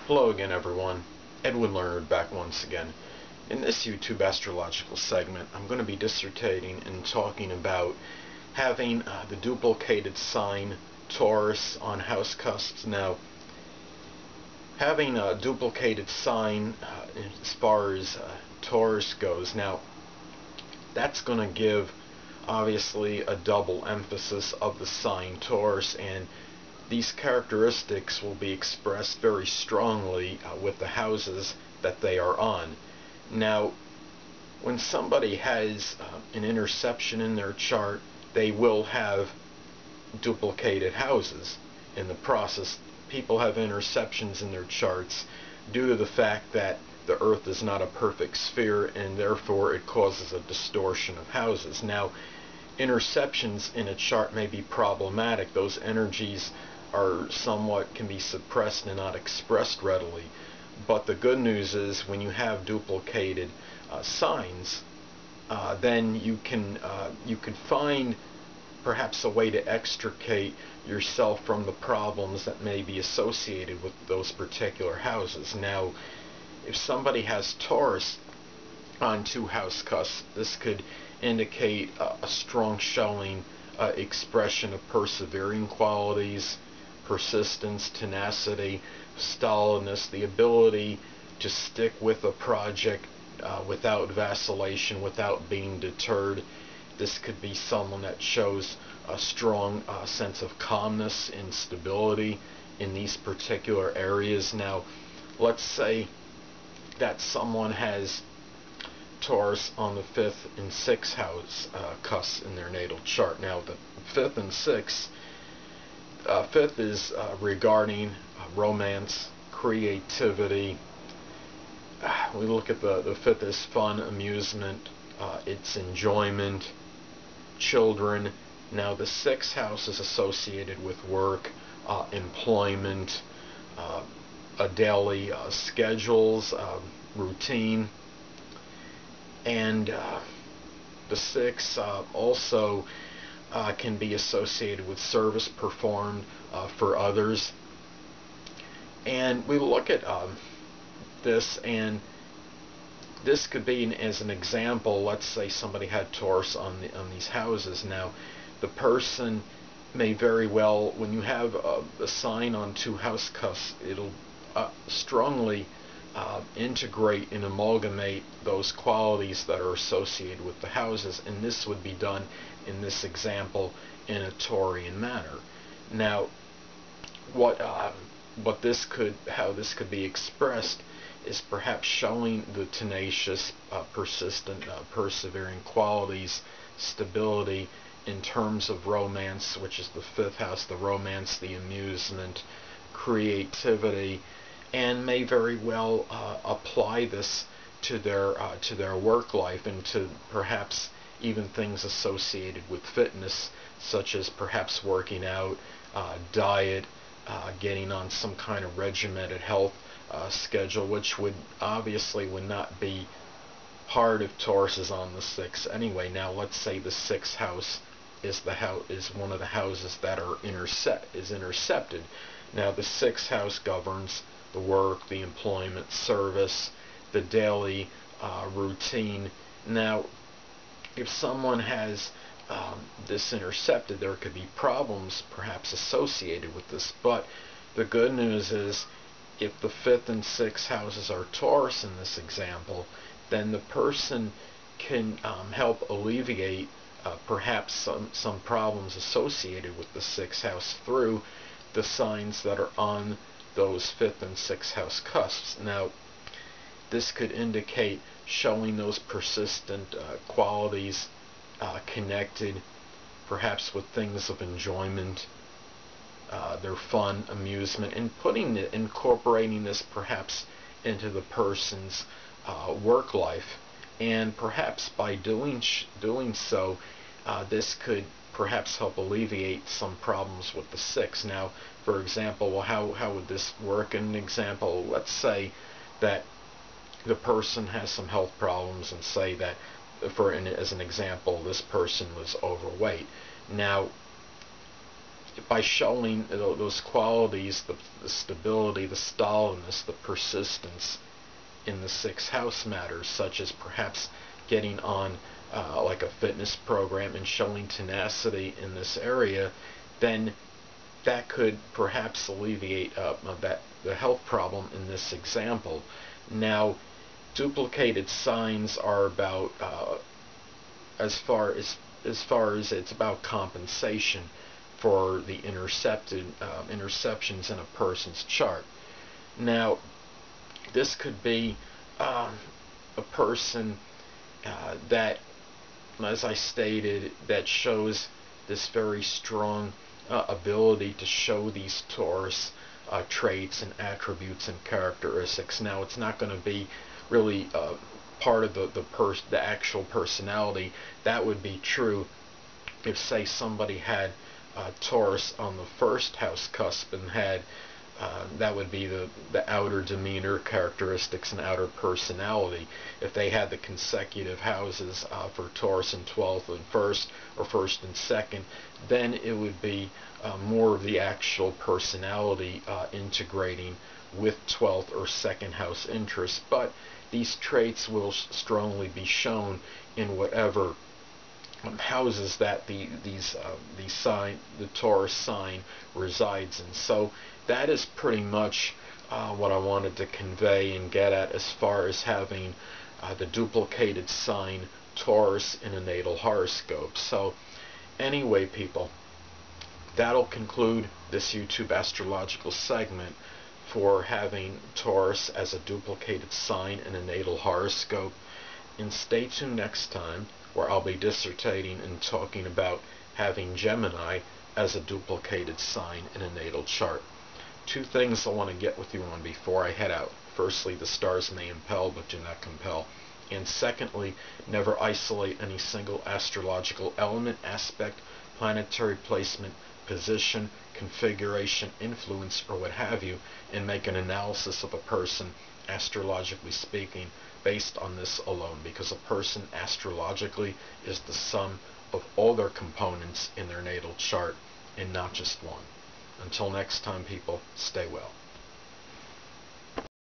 Hello again, everyone. Edwin Learnard back once again. In this YouTube astrological segment, I'm going to be dissertating and talking about having the duplicated sign Taurus on house cusps. Now, having a duplicated sign as far as Taurus goes, now that's going to give obviously a double emphasis of the sign Taurus, and these characteristics will be expressed very strongly with the houses that they are on. Now, when somebody has an interception in their chart, they will have duplicated houses. In the process, people have interceptions in their charts due to the fact that the Earth is not a perfect sphere, and therefore it causes a distortion of houses. Now, interceptions in a chart may be problematic. Those energies are somewhat can be suppressed and not expressed readily. But the good news is when you have duplicated signs, then you can find perhaps a way to extricate yourself from the problems that may be associated with those particular houses. Now, if somebody has Taurus on two house cusps, this could indicate a strong showing expression of persevering qualities, persistence, tenacity, stolidness, the ability to stick with a project without vacillation, without being deterred. This could be someone that shows a strong sense of calmness and stability in these particular areas. Now, let's say that someone has Taurus on the 5th and 6th house cusps in their natal chart. Now, the 5th and 6th, 5th is regarding romance, creativity. We look at the 5th as fun, amusement, it's enjoyment, children. Now, the 6th house is associated with work, employment, daily schedules, routine, and the 6th also can be associated with service performed for others. And we look at this, and this could be as an example. Let's say somebody had Taurus on these houses. Now, the person may very well, when you have a sign on two house cusps, it'll strongly integrate and amalgamate those qualities that are associated with the houses, and this would be done in this example in a Taurian manner. Now, how this could be expressed is perhaps showing the tenacious, persistent, persevering qualities, stability in terms of romance, which is the 5th house, the romance, the amusement, creativity, and may very well apply this to their work life and to perhaps even things associated with fitness, such as perhaps working out, diet, getting on some kind of regimented health schedule, which would not be part of Taurus is on the 6th anyway. Now, let's say the 6th house is one of the houses that are intercepted. Now, the 6th house governs the work, the employment, service, the daily routine. Now, if someone has this intercepted, there could be problems perhaps associated with this. But the good news is, if the 5th and 6th houses are Taurus in this example, then the person can help alleviate perhaps some problems associated with the 6th house through the signs that are on those 5th and 6th house cusps. Now, this could indicate showing those persistent qualities connected perhaps with things of enjoyment, their fun, amusement, and incorporating this perhaps into the person's work life. And perhaps by doing so, this could perhaps help alleviate some problems with the 6th. Now, for example, well, how would this work? In an example, let's say that the person has some health problems, and say that, as an example, this person was overweight. Now, by showing those qualities, the stability, the stolidness, the persistence in the sixth house matters, such as perhaps getting on like a fitness program and showing tenacity in this area, then that could perhaps alleviate the health problem in this example. Now, duplicated signs are about as far as it's about compensation for the interceptions in a person's chart. Now, this could be a person that, as I stated, that shows this very strong ability to show these Taurus traits and attributes and characteristics. Now, it's not going to be really part of the actual personality. That would be true if, say, somebody had Taurus on the first house cusp and had that would be the outer demeanor characteristics and outer personality. If they had the consecutive houses for Taurus in 12th and 1st, or 1st and 2nd, then it would be more of the actual personality integrating with 12th or 2nd house interests. But these traits will strongly be shown in whatever houses that the Taurus sign resides in. So that is pretty much what I wanted to convey and get at as far as having the duplicated sign Taurus in a natal horoscope. So anyway, people, that'll conclude this YouTube astrological segment for having Taurus as a duplicated sign in a natal horoscope. And stay tuned next time, where I'll be dissertating and talking about having Gemini as a duplicated sign in a natal chart. Two things I want to get with you on before I head out. Firstly, the stars may impel but do not compel. And secondly, never isolate any single astrological element, aspect, planetary placement, position, configuration, influence, or what have you, and make an analysis of a person, astrologically speaking, based on this alone, because a person astrologically is the sum of all their components in their natal chart and not just one. Until next time, people, stay well.